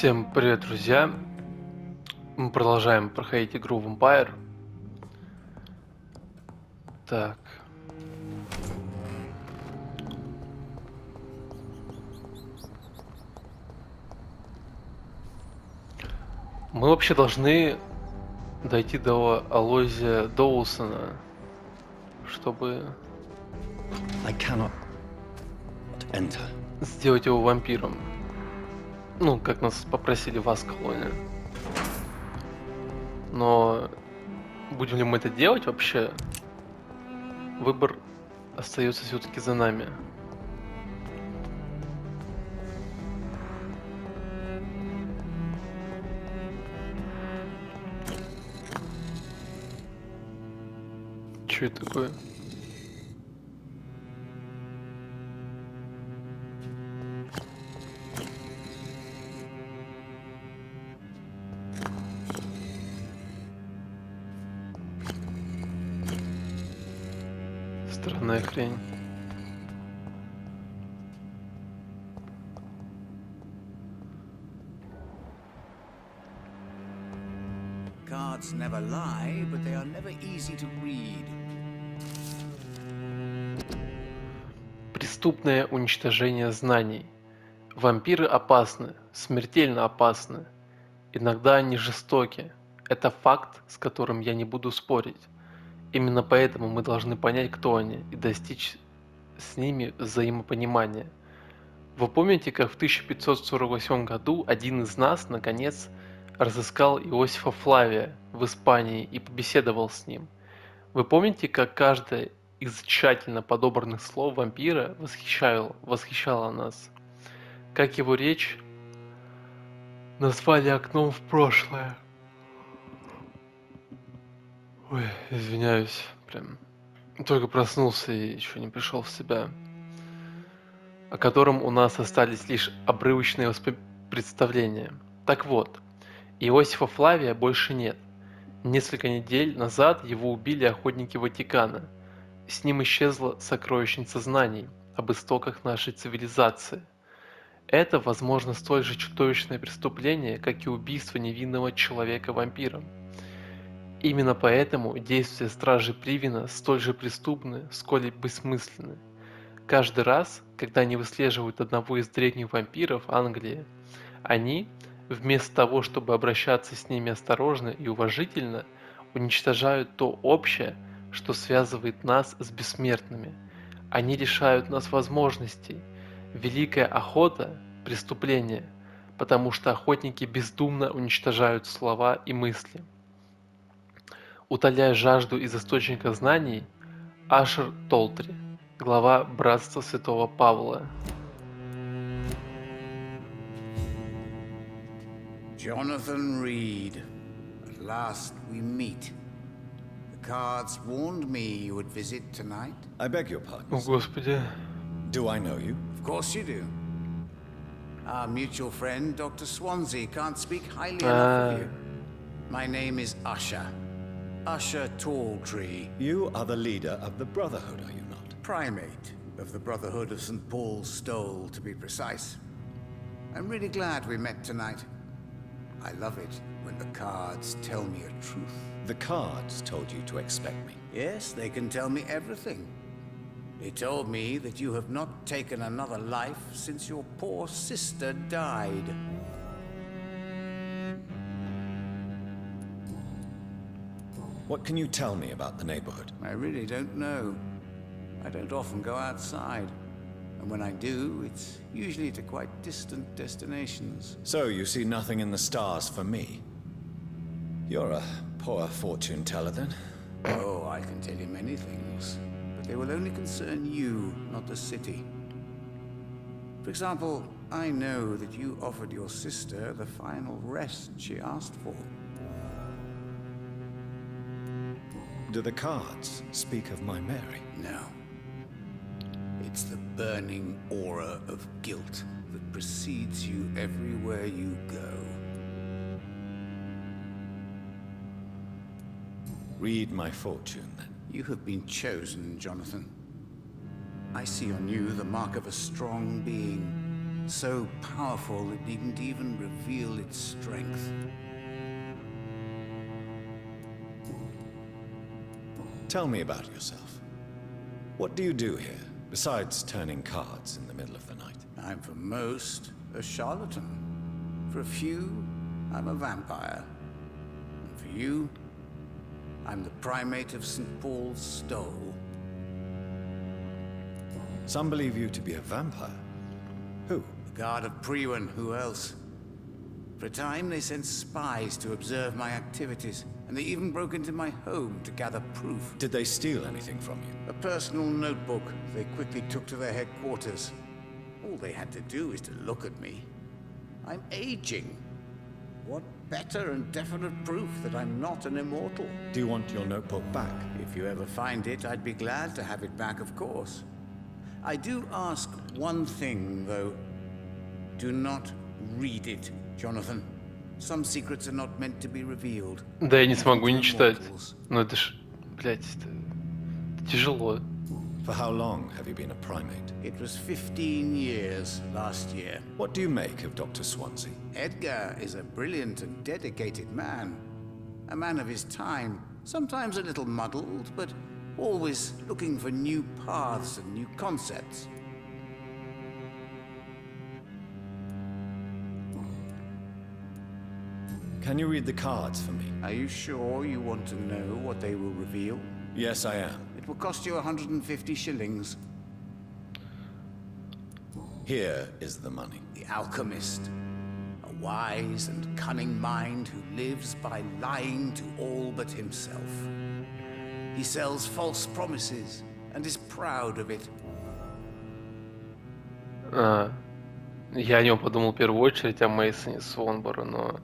Всем привет, друзья! Мы продолжаем проходить игру Vampyr. Так. Мы вообще должны дойти до Алозия Доусона, чтобы I cannot enter. сделать его вампиром. Ну, как нас попросили в Аскалоне. Но будем ли мы это делать вообще? Выбор остается все-таки за нами. Что это такое? Странная хрень. Cards never lie, but they are never easy to read. Преступное уничтожение знаний. Вампиры опасны, смертельно опасны. Иногда они жестоки. Это факт, с которым я не буду спорить. Именно поэтому мы должны понять, кто они, и достичь с ними взаимопонимания. Вы помните, как в 1548 году один из нас, наконец, разыскал Иосифа Флавия в Испании и побеседовал с ним? Вы помните, как каждое из тщательно подобранных слов вампира восхищало нас? Как его речь назвали окном в прошлое? Ой, извиняюсь, прям только проснулся и еще не пришел в себя. О котором у нас остались лишь обрывочные представления. Так вот, Иосифа Флавия больше нет. Несколько недель назад его убили охотники Ватикана. С ним исчезла сокровищница знаний об истоках нашей цивилизации. Это, возможно, столь же чудовищное преступление, как и убийство невинного человека вампиром. Именно поэтому действия стражи Привина столь же преступны, сколь и бессмысленны. Каждый раз, когда они выслеживают одного из древних вампиров Англии, они, вместо того, чтобы обращаться с ними осторожно и уважительно, уничтожают то общее, что связывает нас с бессмертными. Они лишают нас возможностей. Великая охота – преступление, потому что охотники бездумно уничтожают слова и мысли. Утоляя жажду из источника знаний, Ашер Толтри, глава Братства Святого Павла. Jonathan Reid. At last we meet. The cards warned me you would visit tonight. I beg your pardon. О, Господи. Do I know you? Of course you do. Our mutual friend, Dr. Swansea, can't speak highly enough of you. My name is Asher. Asher Talltree. You are the leader of the Brotherhood, are you not? Primate of the Brotherhood of St. Paul's Stole, to be precise. I'm really glad we met tonight. I love it when the cards tell me a truth. The cards told you to expect me. Yes, they can tell me everything. They told me that you have not taken another life since your poor sister died. What can you tell me about the neighborhood? I really don't know. I don't often go outside. And when I do, it's usually to quite distant destinations. So you see nothing in the stars for me? You're a poor fortune teller then. Oh, I can tell you many things. But they will only concern you, not the city. For example, I know that you offered your sister the final rest she asked for. Do the cards speak of my Mary? No. It's the burning aura of guilt that precedes you everywhere you go. Read my fortune then. You have been chosen, Jonathan. I see on you the mark of a strong being, So powerful it needn't even reveal its strength. Tell me about yourself. What do you do here, besides turning cards in the middle of the night? I'm for most a charlatan. For a few, I'm a vampire. And for you, I'm the primate of St. Paul's Stole. Some believe you to be a vampire. Who? The guard of Priwen, who else? For a time, they sent spies to observe my activities, and they even broke into my home to gather proof. Did they steal anything from you? A personal notebook they quickly took to their headquarters. All they had to do is to look at me. I'm aging. What better and definite proof that I'm not an immortal? Do you want your notebook back? If you ever find it, I'd be glad to have it back, of course. I do ask one thing, though. Do not read it, Jonathan. Some secrets are not meant to be revealed. Да я не смогу не читать. Ну это ж, блядь, это тяжело. For how long have you been a primate? It was 15 years last year. What do you make of Dr. Swansea? Edgar is a brilliant and dedicated man. A man of his time, sometimes a little muddled, but always looking for new paths and new concepts. Can you read the cards for me? Are you sure you want to know what they will reveal? Yes, I am. It will cost you 150 shillings. Here is the money. The alchemist. A wise and cunning mind who lives by lying to all but himself. He sells false promises and is proud of it. Я о нем подумал в первую очередь, о Мейсоне Свонборо, но...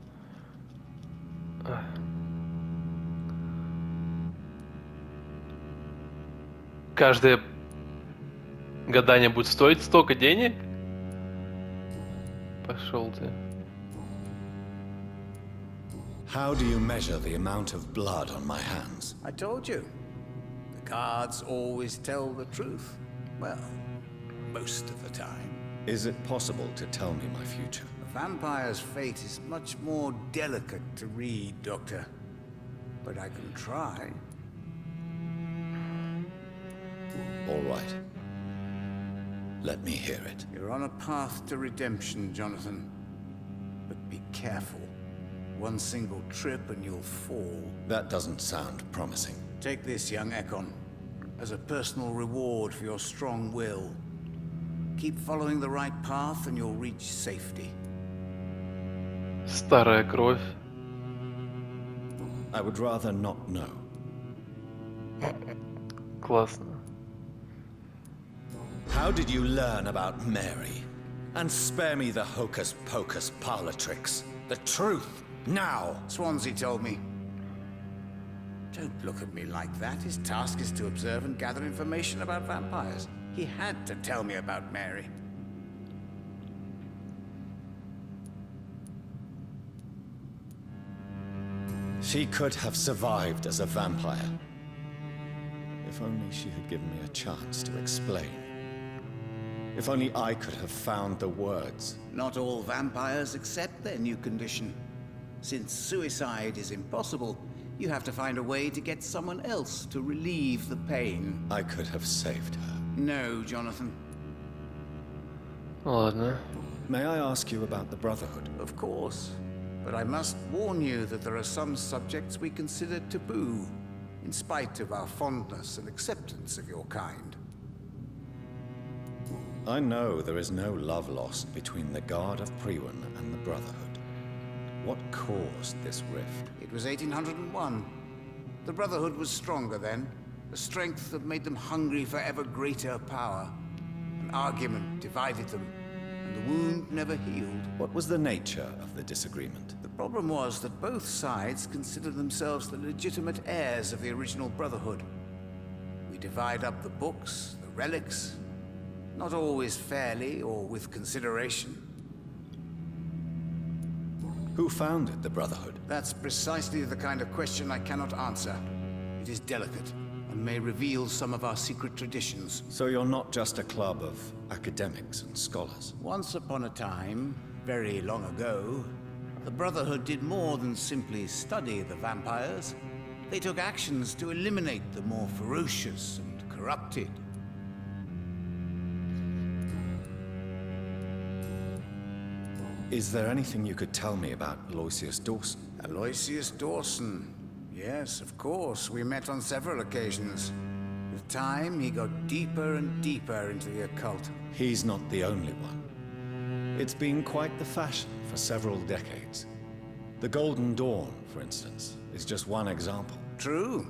Каждое гадание будет стоить столько денег? Пошел ты. How do you measure the amount of blood on my hands? I told you. The cards always tell the truth. Well, most of the time. Is it possible to tell me my future? A vampire's fate is much more delicate to read, Doctor. But I can try. All right. Let me hear it. You're on a path to redemption, Jonathan. But be careful. One single trip and you'll fall. That doesn't sound promising. Take this, young Ekon, as a personal reward for your strong will. Keep following the right path and you'll reach safety. Старая кровь. I would rather not know. Классно. How did you learn about Mary? And spare me the hocus-pocus parlor tricks. The truth, now! Swansea told me. Don't look at me like that. His task is to observe and gather information about vampires. He had to tell me about Mary. She could have survived as a vampire. If only she had given me a chance to explain. If only I could have found the words. Not all vampires accept their new condition. Since suicide is impossible, you have to find a way to get someone else to relieve the pain. I could have saved her. No, Jonathan. Ладно. May I ask you about the Brotherhood? Of course. But I must warn you that there are some subjects we consider taboo, in spite of our fondness and acceptance of your kind. I know there is no love lost between the Guard of Priwen and the Brotherhood. What caused this rift? It was 1801. The Brotherhood was stronger then, a strength that made them hungry for ever greater power. An argument divided them, and the wound never healed. What was the nature of the disagreement? The problem was that both sides considered themselves the legitimate heirs of the original Brotherhood. We divide up the books, the relics, not always fairly or with consideration. Who founded the Brotherhood? That's precisely the kind of question I cannot answer. It is delicate. and may reveal some of our secret traditions. So you're not just a club of academics and scholars. Once upon a time, very long ago, the Brotherhood did more than simply study the vampires. They took actions to eliminate the more ferocious and corrupted. Is there anything you could tell me about Aloysius Dawson? Aloysius Dawson. Yes, of course. We met on several occasions. With time, he got deeper and deeper into the occult. He's not the only one. It's been quite the fashion for several decades. The Golden Dawn, for instance, is just one example. True.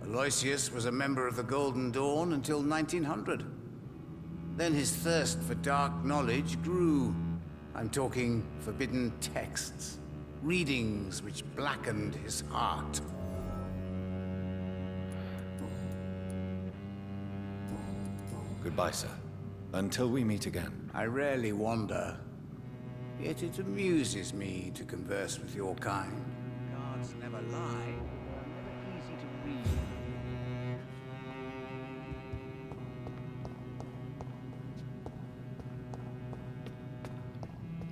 Aloysius was a member of the Golden Dawn until 1900. Then his thirst for dark knowledge grew. I'm talking forbidden texts, readings which blackened his heart. Goodbye, sir. Until we meet again. I rarely wander, yet it amuses me to converse with your kind. Cards never lie, never easy to read.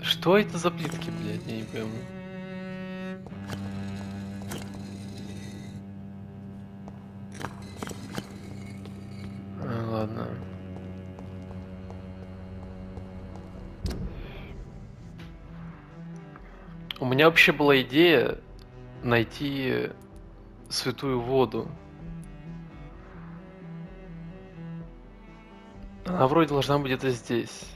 Что это за плитки, блядь, я не пойму. Ладно. У меня вообще была идея найти святую воду. Она вроде должна быть где-то здесь.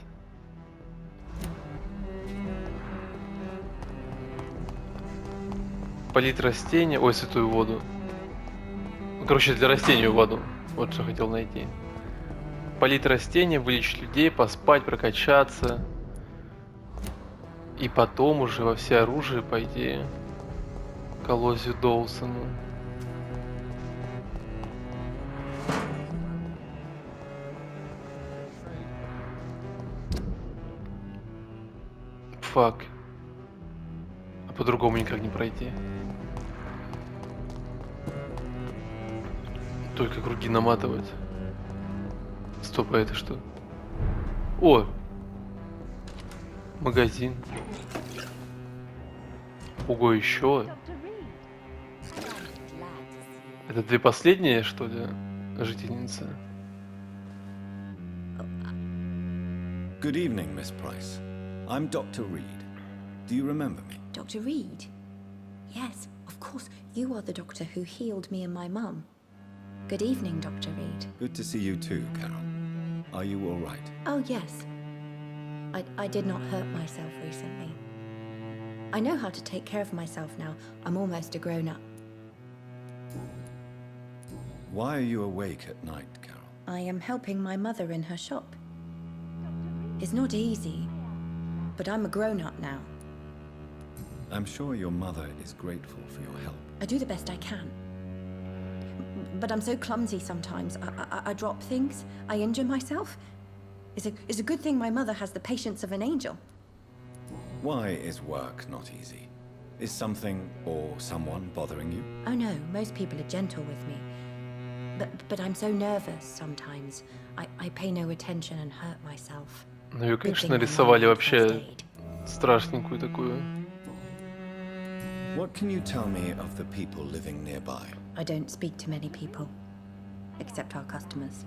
Полить растения, ой, святую воду. Ну, короче, для растений воду. Вот что хотел найти. Полить растения, вылечить людей, поспать, прокачаться. И потом уже во все оружие пойти к Алозию Доусону. Фак. А по-другому никак не пройти. Только круги наматывать. Стоп, а это что? О! Магазин. Ого, еще. Это две последние, что ли, жительницы? Good evening, Miss Price. I'm Dr. Reed. Do you remember me? Dr. Reed? Yes, of course. You are the doctor who healed me and my mum. Good evening, Dr. Reed. Good to see you too, Carol. Are you all right? Oh, yes. I did not hurt myself recently. I know how to take care of myself now. I'm almost a grown-up. Why are you awake at night, Carol? I am helping my mother in her shop. It's not easy, but I'm a grown-up now. I'm sure your mother is grateful for your help. I do the best I can. But I'm so clumsy sometimes. I drop things. I injure myself. It's a good thing my mother has the patience of an angel. Why is work not easy? Is something or someone bothering you? Oh no, most people are gentle with me. But I'm so nervous sometimes. I pay no attention and hurt myself. Ну ее, конечно, нарисовали вообще страшненькую такую. What can you tell me of the people living nearby? I don't speak to many people, except our customers.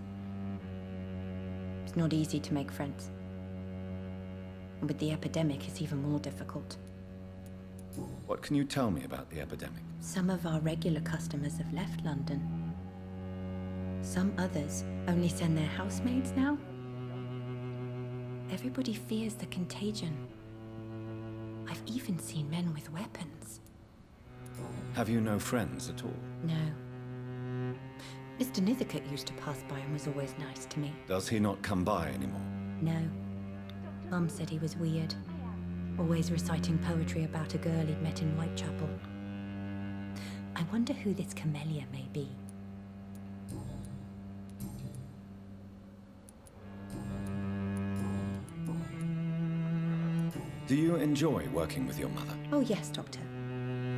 It's not easy to make friends. With the epidemic, it's even more difficult. What can you tell me about the epidemic? Some of our regular customers have left London. Some others only send their housemaids now. Everybody fears the contagion. I've even seen men with weapons. Have you no friends at all? No. Mr. Nithercote used to pass by and was always nice to me. Does he not come by anymore? No. Mum said he was weird. Always reciting poetry about a girl he'd met in Whitechapel. I wonder who this camellia may be. Do you enjoy working with your mother? Oh yes, Doctor.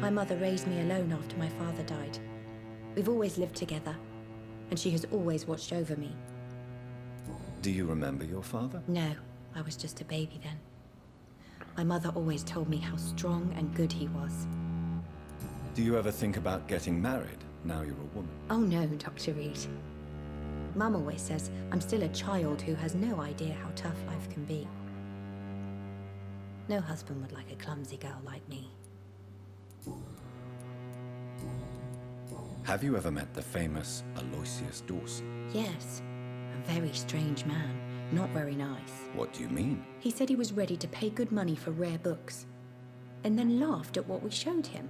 My mother raised me alone after my father died. We've always lived together. and she has always watched over me. Do you remember your father? No, I was just a baby then. My mother always told me how strong and good he was. Do you ever think about getting married now you're a woman? Oh no, Dr. Reed. Mum always says I'm still a child who has no idea how tough life can be. No husband would like a clumsy girl like me. Have you ever met the famous Aloysius Dawson? Yes, a very strange man. Not very nice. What do you mean? He said he was ready to pay good money for rare books, and then laughed at what we showed him.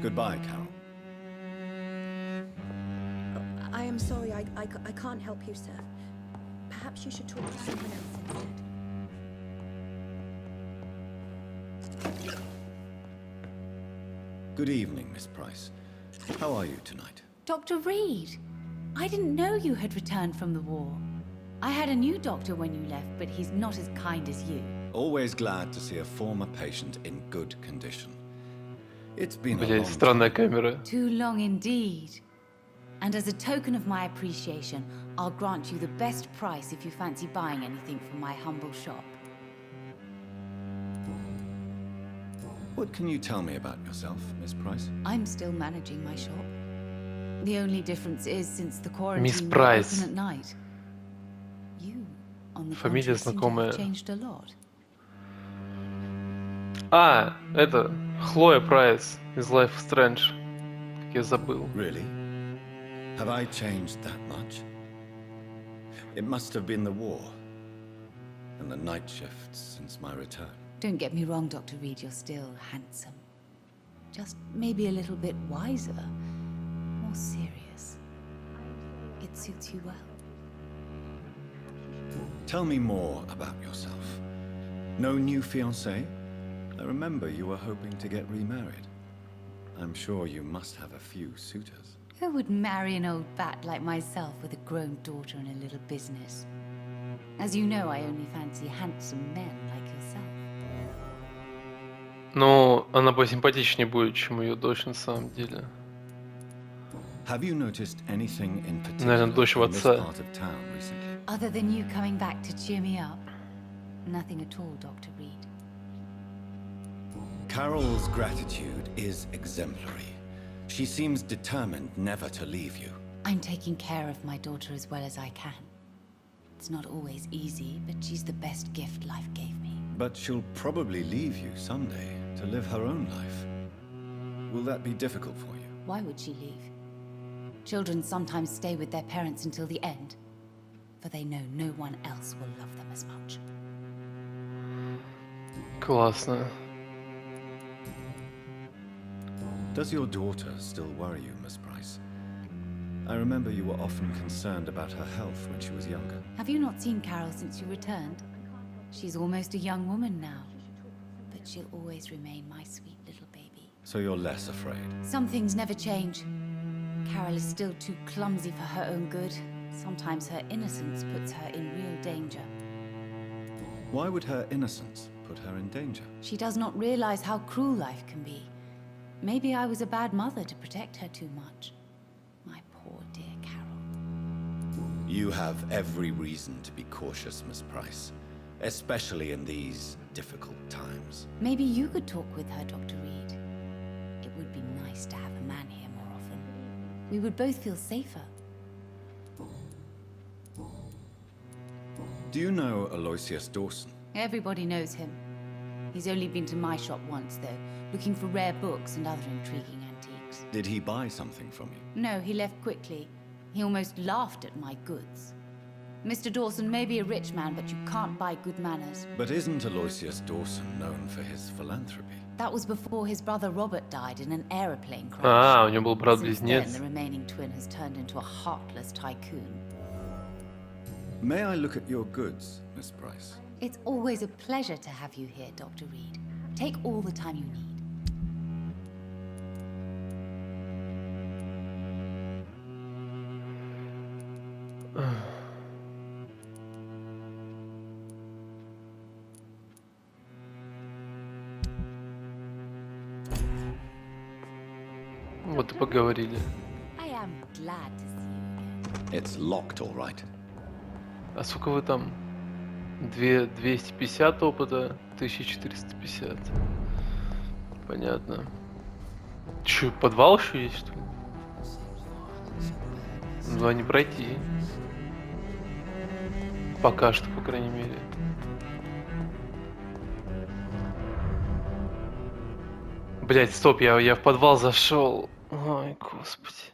Goodbye, Carol. I am sorry, I can't help you, sir. Perhaps you should talk to someone else instead. Good evening, Miss Price. How are you tonight? Dr. Reed, I didn't know you had returned from the war. I had a new doctor when you left, but he's not as kind as you. Always glad to see a former patient in good condition. It's been a Блять, long странная time. камера. Too long indeed. And as a token of my appreciation, I'll grant you the best price if you fancy buying anything from my humble shop. What can you tell me about yourself, Miss Price? I'm still managing my shop. The only difference is since the Miss quarantine we're Price. open at night. You, on the Фамилия contrary, seem to знакомая. have changed a lot. А, это Хлоя Прайс из Life is Strange. Как я забыл. Really? Have I changed that much? It must have been the war and the night shifts since my return. Don't get me wrong, Dr. Reed, you're still handsome. Just maybe a little bit wiser, more serious. It suits you well. Tell me more about yourself. No new fiancé? I remember you were hoping to get remarried. I'm sure you must have a few suitors. Who would marry an old bat like myself with a grown daughter and a little business? As you know, I only fancy handsome men like yourself. Но она посимпатичнее будет, чем ее дочь на самом деле. Have you noticed anything in particular Наверное, дочь в in this отца. part of town recently? Other than you coming back to cheer me up? Nothing at all, Dr. Reed. Carol's gratitude is exemplary. She seems determined never to leave you. I'm taking care of my daughter as well as I can. It's not always easy, but she's the best gift life gave me. But she'll probably leave you someday to live her own life. Will that be difficult for you? Why would she leave? Children sometimes stay with their parents until the end, for they know no one else will love them as much. Классно. Does your daughter still worry you, Miss Price? I remember you were often concerned about her health when she was younger. Have you not seen Carol since you returned? She's almost a young woman now, but she'll always remain my sweet little baby. So you're less afraid. Some things never change. Carol is still too clumsy for her own good. Sometimes her innocence puts her in real danger. Why would her innocence put her in danger? She does not realize how cruel life can be. Maybe I was a bad mother to protect her too much. My poor dear Carol. You have every reason to be cautious, Miss Price, especially in these difficult times. Maybe you could talk with her, Dr. Reed. It would be nice to have a man here more often. We would both feel safer. Do you know Aloysius Dawson? Everybody knows him. He's only been to my shop once, though, looking for rare books and other intriguing antiques. Did he buy something from you? No, he left quickly. He almost laughed at my goods. Mr. Dawson may be a rich man, but you can't buy good manners. But isn't Aloysius Dawson known for his philanthropy? That was before his brother Robert died in an aeroplane crash. А, у него был Since then, брат-близнец. the remaining twin has turned into a heartless tycoon. May I look at your goods, Miss Price? It's always a pleasure to have you here, Dr. Reed. Take all the time you need. Вот и поговорили. I am glad to see It's locked, all right. А сколько вы там? 250 опыта, 1450. Понятно. Чё, подвал еще есть, что ли? Ну, не пройти. Пока что, по крайней мере. Блять, стоп, я в подвал зашел. Ой, господи.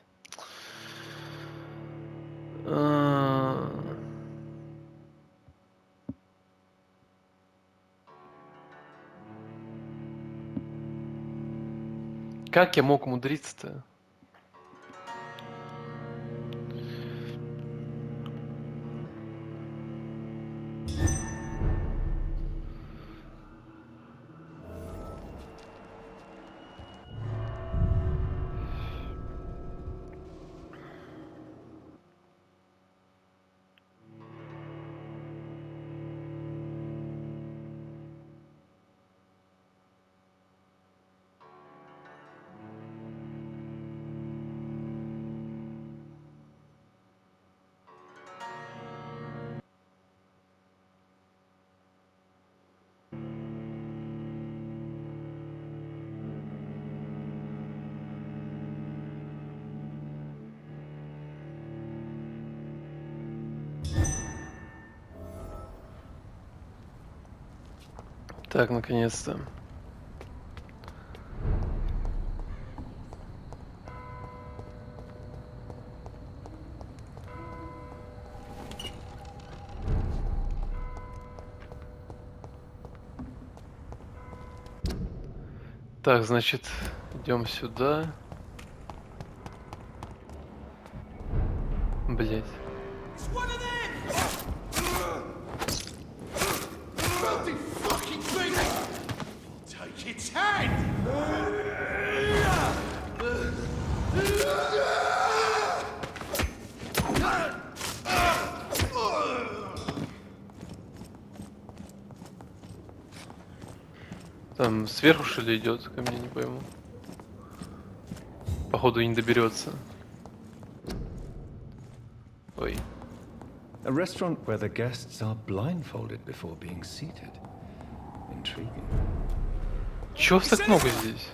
Как я мог умудриться-то? Так, наконец-то. Так, значит, идем сюда. Блять. Там сверху что ли идет, ко мне не пойму. Походу не доберется. Ой. A restaurant where the guests are blindfolded before being seated. Intriguing. Чё вас так много здесь?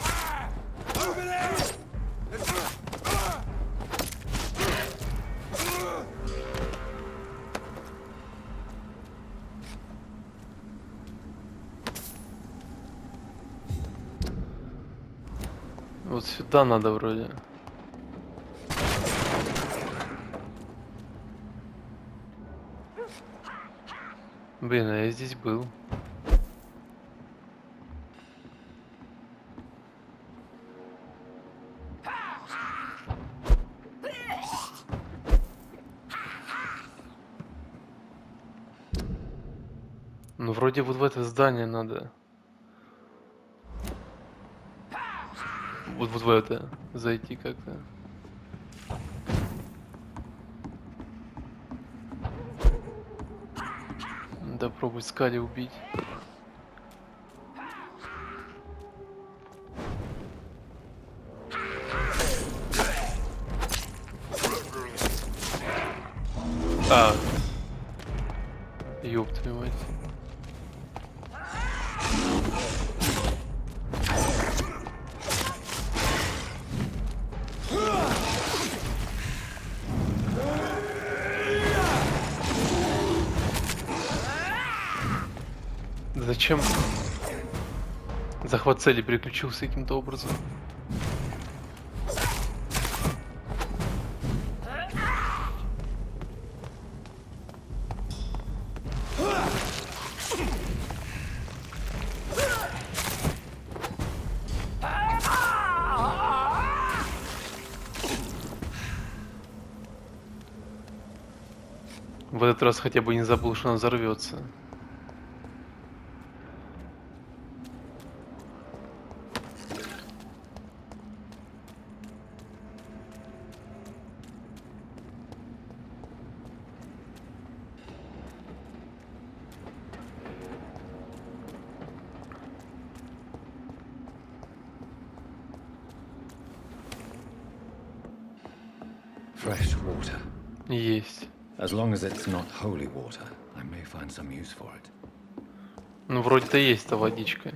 Вот сюда надо вроде. Блин, а я здесь был. Ну, вроде вот в это здание надо. Вот в это зайти как-то. Да пробуй Скали убить. А. Ёб твою мать. Зачем захват цели переключился каким-то образом? В этот раз хотя бы не забыл, что она взорвется. Fresh water. Есть. As long as it's not holy water, I may find some use for it. Ну, вроде-то есть эта водичка.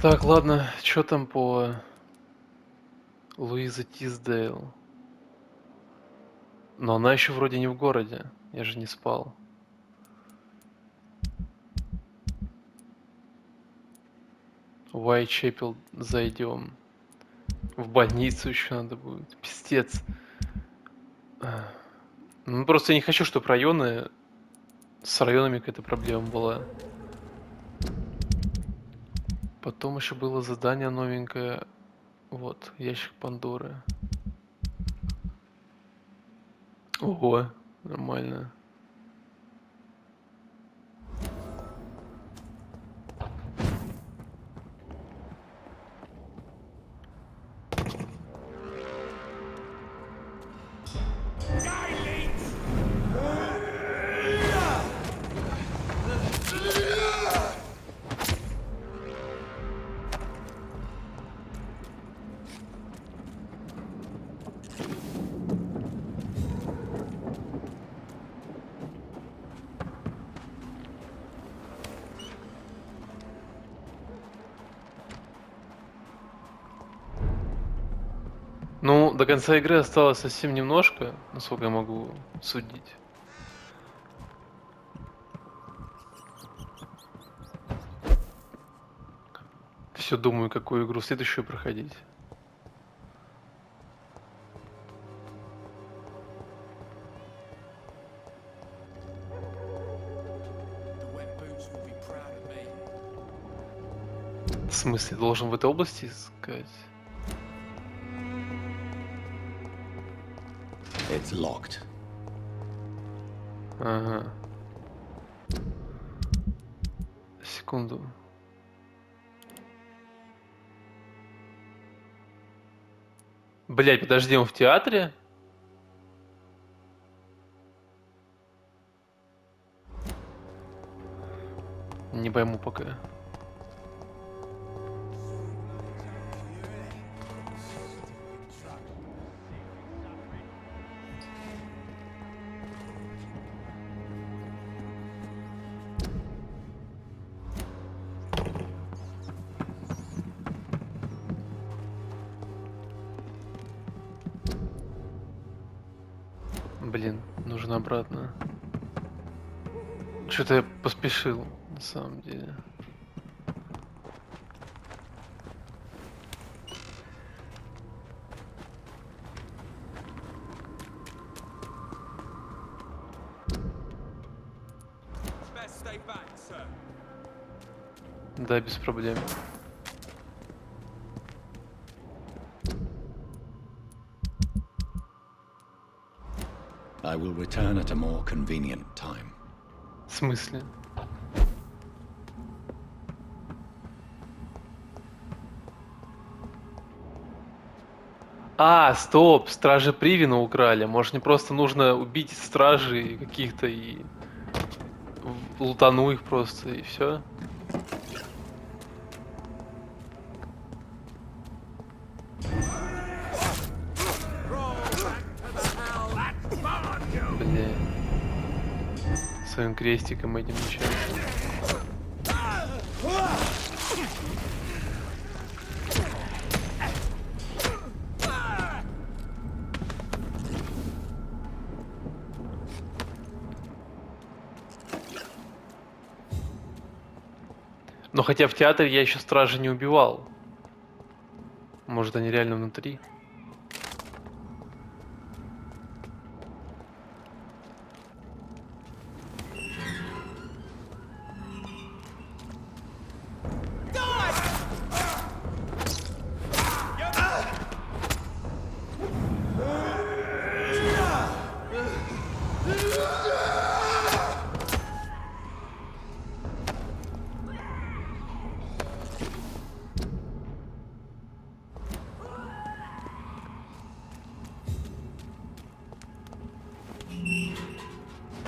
Так, ладно, что там по Луиза Тисдейл? Но она еще вроде не в городе. Я же не спал. Уайтчепел зайдем. В больницу еще надо будет. Пиздец. Ну просто я не хочу, чтобы районы... С районами какая-то проблема была. Потом еще было задание новенькое. Вот, ящик Пандоры. Ого, нормально. Ну, до конца игры осталось совсем немножко, насколько я могу судить. Все думаю, какую игру следующую проходить. В смысле, должен в этой области искать? It's locked. Ага. Секунду. Блять, подожди, он в театре? Не пойму пока. Блин, нужно обратно. Что-то я поспешил, на самом деле. Да, без проблем. I will return at a more convenient time. В смысле? А, стоп, стражи Привина украли. Может, не просто нужно убить стражей каких-то и лутану их просто, и все? Бля. Своим крестиком этим несчастным. Но хотя в театре я еще стражи не убивал. Может, они реально внутри?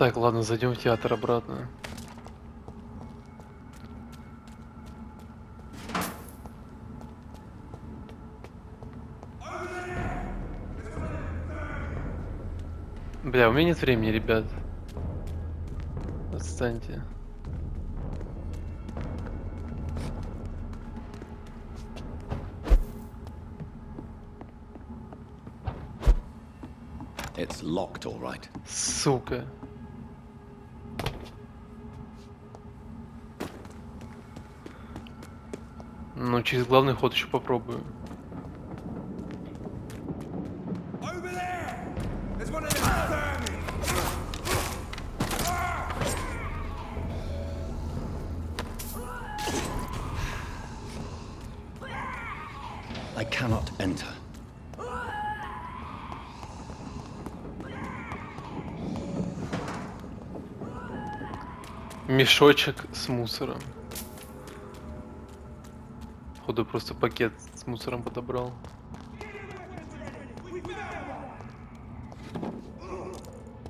Так, ладно, зайдем в театр обратно. Бля, у меня нет времени, ребят. Отстаньте. It's locked, all right. Сука. Ну, через главный ход еще попробую. I cannot enter. Мешочек с мусором. Походу просто пакет с мусором подобрал.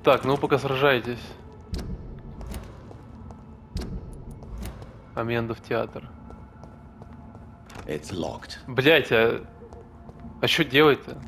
Так, ну пока сражайтесь. А мне надо в театр. It's locked. Блять, а что делать-то?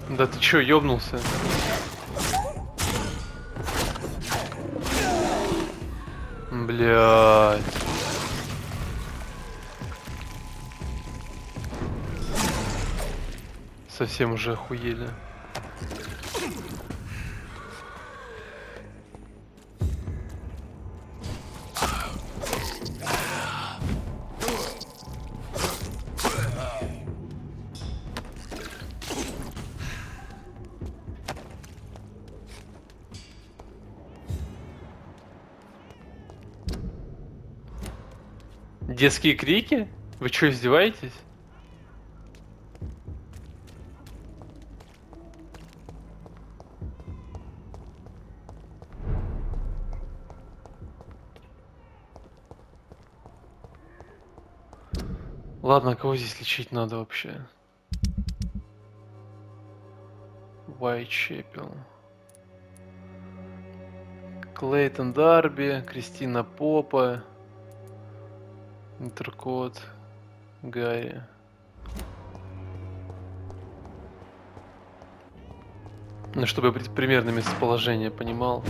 Да ты чё, ёбнулся? Блядь. Совсем уже охуели. Детские крики? Вы что, издеваетесь? Ладно, кого здесь лечить надо вообще? Уайтчепел. Клейтон Дарби, Кристина Попа, Интеркот, Гарри. Ну, чтобы я примерно местоположение понимал.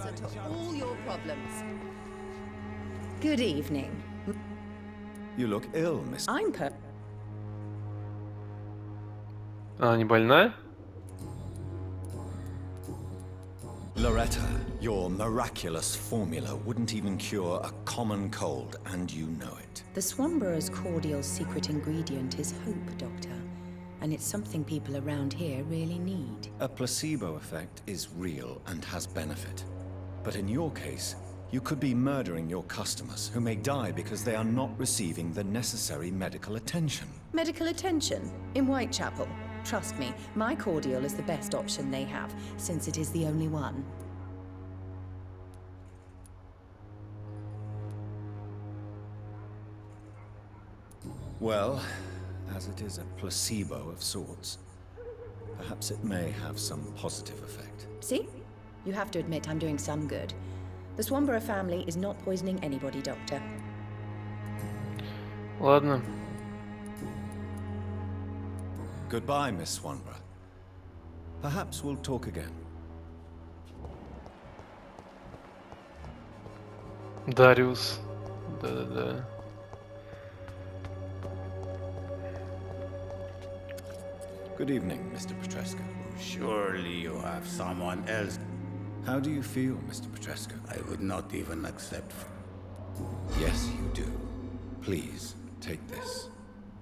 Answer to all your problems. Good evening. You look ill, Miss. I'm Она не больная? Loretta, your miraculous formula wouldn't even cure a common cold, and you know it. The Swanborough's cordial secret ingredient is hope, Doctor. And it's something people around here really need. A placebo effect is real and has benefit. But in your case, you could be murdering your customers who may die because they are not receiving the necessary medical attention. Medical attention? In Whitechapel? Trust me, my cordial is the best option they have, since it is the only one. Well, as it is a placebo of sorts, perhaps it may have some positive effect. See? You have to admit I'm doing some good. The Swanborough family is not poisoning anybody, Doctor. Ладно. Goodbye, Miss Swanborough. Perhaps we'll talk again. Дариус. Да-да-да. Good evening, Mr. Petrescu. Surely you have someone else. How do you feel, Mr. Petrescu? I would not even accept. Yes, you do. Please, take this.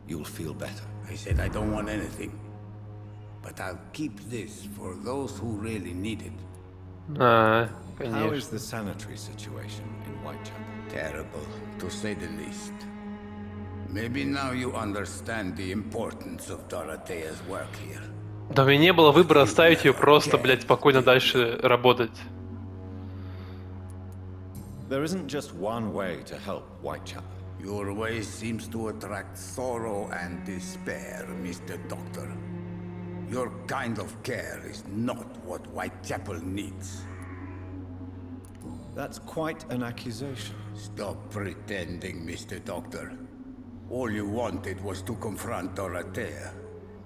You'll feel better. I said I don't want anything. But I'll keep this for those who really need it. А, How конечно. is the sanitary situation in Whitechapel? Terrible, to say the least. Maybe now you understand the importance of Dorothea's work here. Да у меня не было выбора оставить ее просто, блядь, спокойно дальше работать. There isn't just one way to help Whitechapel. Your way seems to attract sorrow and despair, Mr. Doctor. Your kind of care is not what Whitechapel needs. That's quite an accusation. Stop pretending, Mr. Doctor. All you wanted was to confront Dorothea.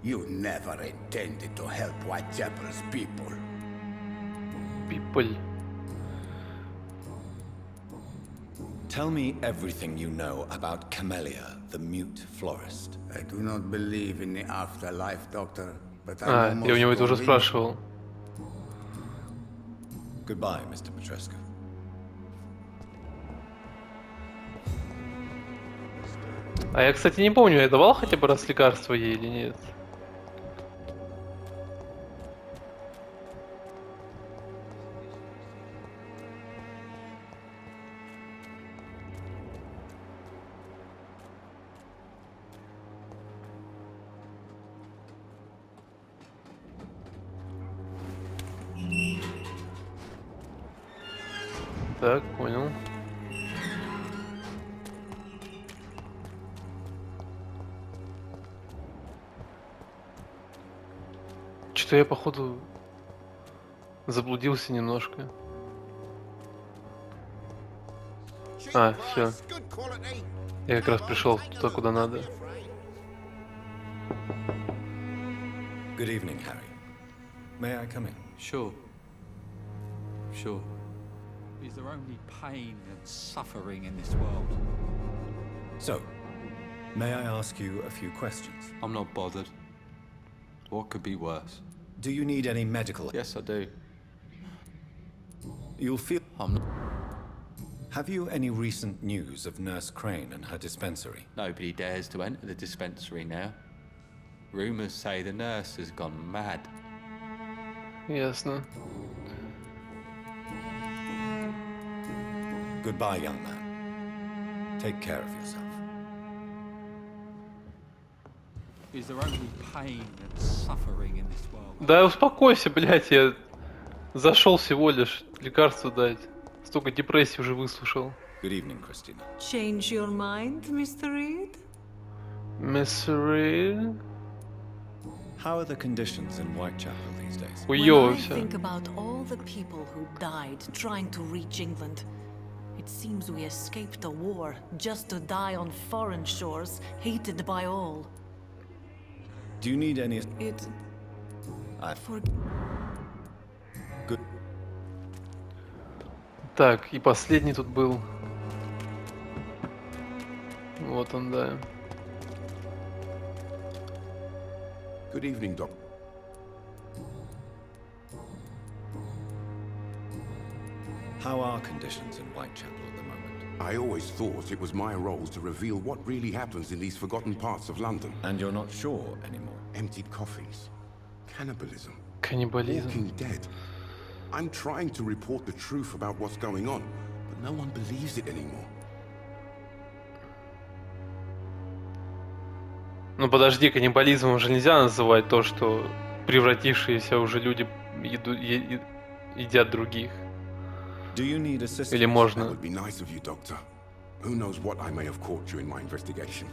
You never intended to help Whitechapel's people. People. Tell me everything you know about Camellia, the mute florist. I do not believe in the afterlife, Doctor, but А, I'm я у него это уже almost спрашивал. Goodbye, Mr. Petrescu. А я, кстати, не помню, я давал хотя бы раз лекарство ей или нет. Так, понял. Что я, походу, заблудился немножко. А, все. Я как раз пришел туда, куда надо. Good evening, Harry. May I come in? Sure. Sure. Is there only pain and suffering in this world? So, may I ask you a few questions? I'm not bothered. What could be worse? Do you need any medical? Yes, I do. You'll feel... I'm not... Have you any recent news of Nurse Crane and her dispensary? Nobody dares to enter the dispensary now. Rumors say the nurse has gone mad. Ясно. Goodbye, young man. Take care of yourself. Is there only pain and suffering in this world? Да успокойся, блядь, я зашел всего лишь лекарство дать. Столько депрессий уже выслушал. Good evening, Christina. Change your mind, Mr. Reed? Miss Reed? How are the conditions in Whitechapel these days? Хуёво When I всё. think about all the people who died trying to reach England, it seems we escaped a war just to die on foreign shores, hated by all. Do you need any... It... For... Good... Так, и последний тут был. Вот он, да. Good evening, Doc. How are conditions in Whitechapel at the moment? I always thought it was my role to reveal what really happens in these forgotten parts of London. And you're not sure anymore? Emptied coffins, cannibalism, Каннибализм. walking dead. I'm trying to report the truth about what's going on, but no one believes it anymore. Ну подожди, каннибализмом же нельзя называть то, что превратившиеся уже люди едят других. Do you need assistance? Или That можно? would be nice of you, Doctor. Who knows what I may have caught during my investigation.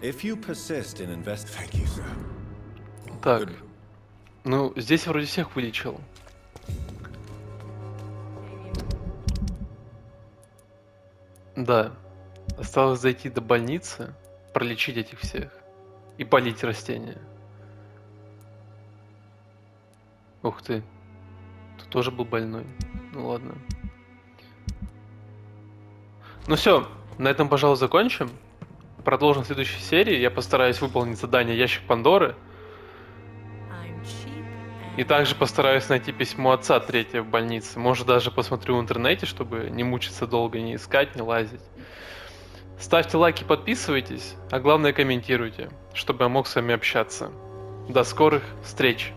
If you persist in Thank you, sir. Так. Ну, здесь вроде всех вылечил. Да. Осталось зайти до больницы, пролечить этих всех и полить растения. Ух ты. Тут тоже был больной. Ну ладно. Ну все, на этом, пожалуй, закончим. Продолжим в следующей серии. Я постараюсь выполнить задание «Ящик Пандоры». И также постараюсь найти письмо отца третье в больнице. Может, даже посмотрю в интернете, чтобы не мучиться долго, не искать, не лазить. Ставьте лайки, подписывайтесь, а главное комментируйте, чтобы я мог с вами общаться. До скорых встреч!